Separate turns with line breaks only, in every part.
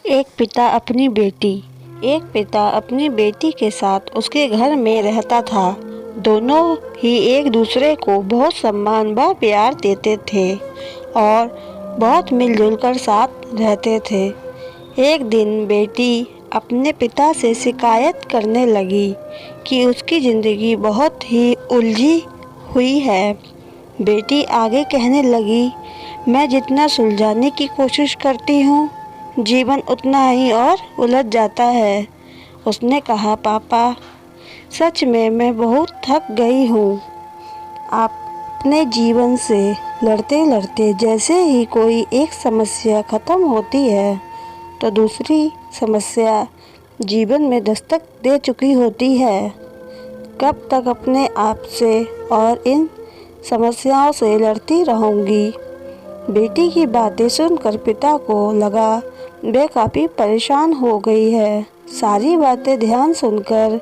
एक पिता अपनी बेटी के साथ उसके घर में रहता था। दोनों ही एक दूसरे को बहुत सम्मान व प्यार देते थे और बहुत मिलजुल कर साथ रहते थे। एक दिन बेटी अपने पिता से शिकायत करने लगी कि उसकी ज़िंदगी बहुत ही उलझी हुई है। बेटी आगे कहने लगी, मैं जितना सुलझाने की कोशिश करती हूँ, जीवन उतना ही और उलझ जाता है। उसने कहा, पापा, सच में मैं बहुत थक गई हूँ। अपने जीवन से लड़ते लड़ते जैसे ही कोई एक समस्या ख़त्म होती है तो दूसरी समस्या जीवन में दस्तक दे चुकी होती है। कब तक अपने आप से और इन समस्याओं से लड़ती रहूँगी। बेटी की बातें सुनकर पिता को लगा वे काफ़ी परेशान हो गई है। सारी बातें ध्यान सुनकर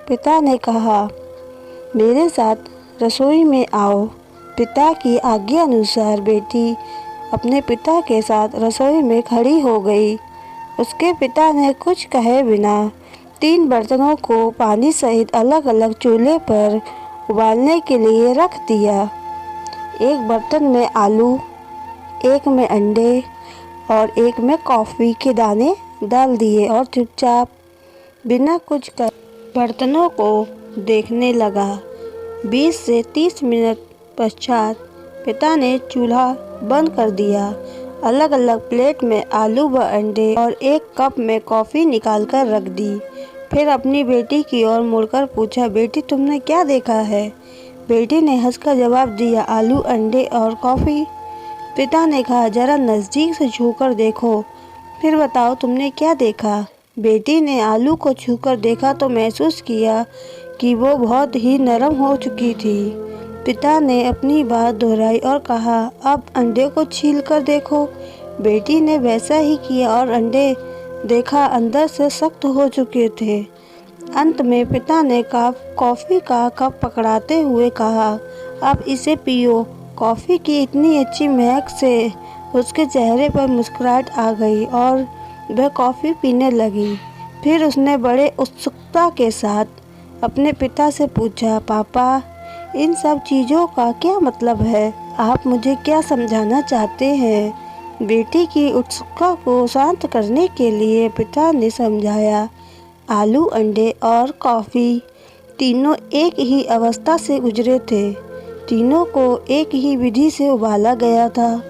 पिता ने कहा, मेरे साथ रसोई में आओ। पिता की आज्ञा अनुसार बेटी अपने पिता के साथ रसोई में खड़ी हो गई। उसके पिता ने कुछ कहे बिना 3 बर्तनों को पानी सहित अलग अलग चूल्हे पर उबालने के लिए रख दिया। एक बर्तन में आलू, एक में अंडे और एक में कॉफ़ी के दाने डाल दिए और चुपचाप बिना कुछ कर बर्तनों को देखने लगा। 20 से 30 मिनट पश्चात पिता ने चूल्हा बंद कर दिया। अलग अलग प्लेट में आलू व अंडे और एक कप में कॉफ़ी निकालकर रख दी। फिर अपनी बेटी की ओर मुड़कर पूछा, बेटी, तुमने क्या देखा है? बेटी ने हंसकर जवाब दिया, आलू, अंडे और कॉफ़ी। पिता ने कहा, जरा नज़दीक से छूकर देखो, फिर बताओ तुमने क्या देखा। बेटी ने आलू को छूकर देखा तो महसूस किया कि वो बहुत ही नरम हो चुकी थी। पिता ने अपनी बात दोहराई और कहा, अब अंडे को छील कर देखो। बेटी ने वैसा ही किया और अंडे देखा, अंदर से सख्त हो चुके थे। अंत में पिता ने कॉफ़ी का कप पकड़ाते हुए कहा, अब इसे पियो। कॉफ़ी की इतनी अच्छी महक से उसके चेहरे पर मुस्कुराहट आ गई और वह कॉफ़ी पीने लगी। फिर उसने बड़े उत्सुकता के साथ अपने पिता से पूछा, पापा, इन सब चीज़ों का क्या मतलब है? आप मुझे क्या समझाना चाहते हैं? बेटी की उत्सुकता को शांत करने के लिए पिता ने समझाया, आलू, अंडे और कॉफ़ी तीनों एक ही अवस्था से गुजरे थे। तीनों को एक ही विधि से उबाला गया था,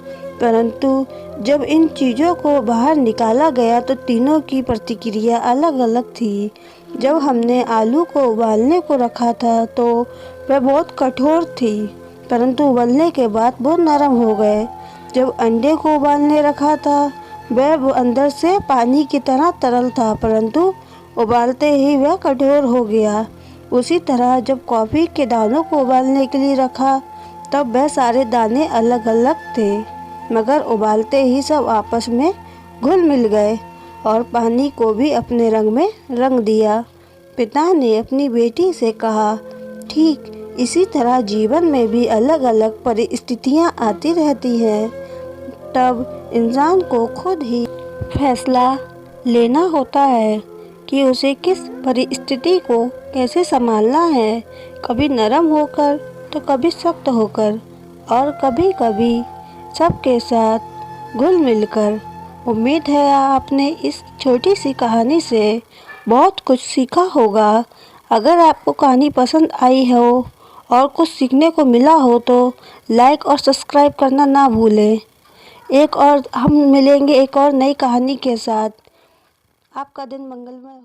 परंतु जब इन चीज़ों को बाहर निकाला गया तो तीनों की प्रतिक्रिया अलग अलग थी। जब हमने आलू को उबालने को रखा था तो वह बहुत कठोर थी, परंतु उबलने के बाद बहुत नरम हो गए। जब अंडे को उबालने रखा था वह अंदर से पानी की तरह तरल था, परंतु उबालते ही वह कठोर हो गया। उसी तरह जब कॉफ़ी के दानों को उबालने के लिए रखा तब वह सारे दाने अलग अलग थे, मगर उबालते ही सब आपस में घुल मिल गए और पानी को भी अपने रंग में रंग दिया। पिता ने अपनी बेटी से कहा, ठीक इसी तरह जीवन में भी अलग अलग परिस्थितियाँ आती रहती हैं। तब इंसान को खुद ही फैसला लेना होता है कि उसे किस परिस्थिति को कैसे संभालना है, कभी नरम होकर तो कभी सख्त होकर और कभी कभी सबके साथ घुल मिलकर। उम्मीद है आपने इस छोटी सी कहानी से बहुत कुछ सीखा होगा। अगर आपको कहानी पसंद आई हो और कुछ सीखने को मिला हो तो लाइक और सब्सक्राइब करना ना भूलें। हम मिलेंगे एक और नई कहानी के साथ। आपका दिन मंगलमय हो।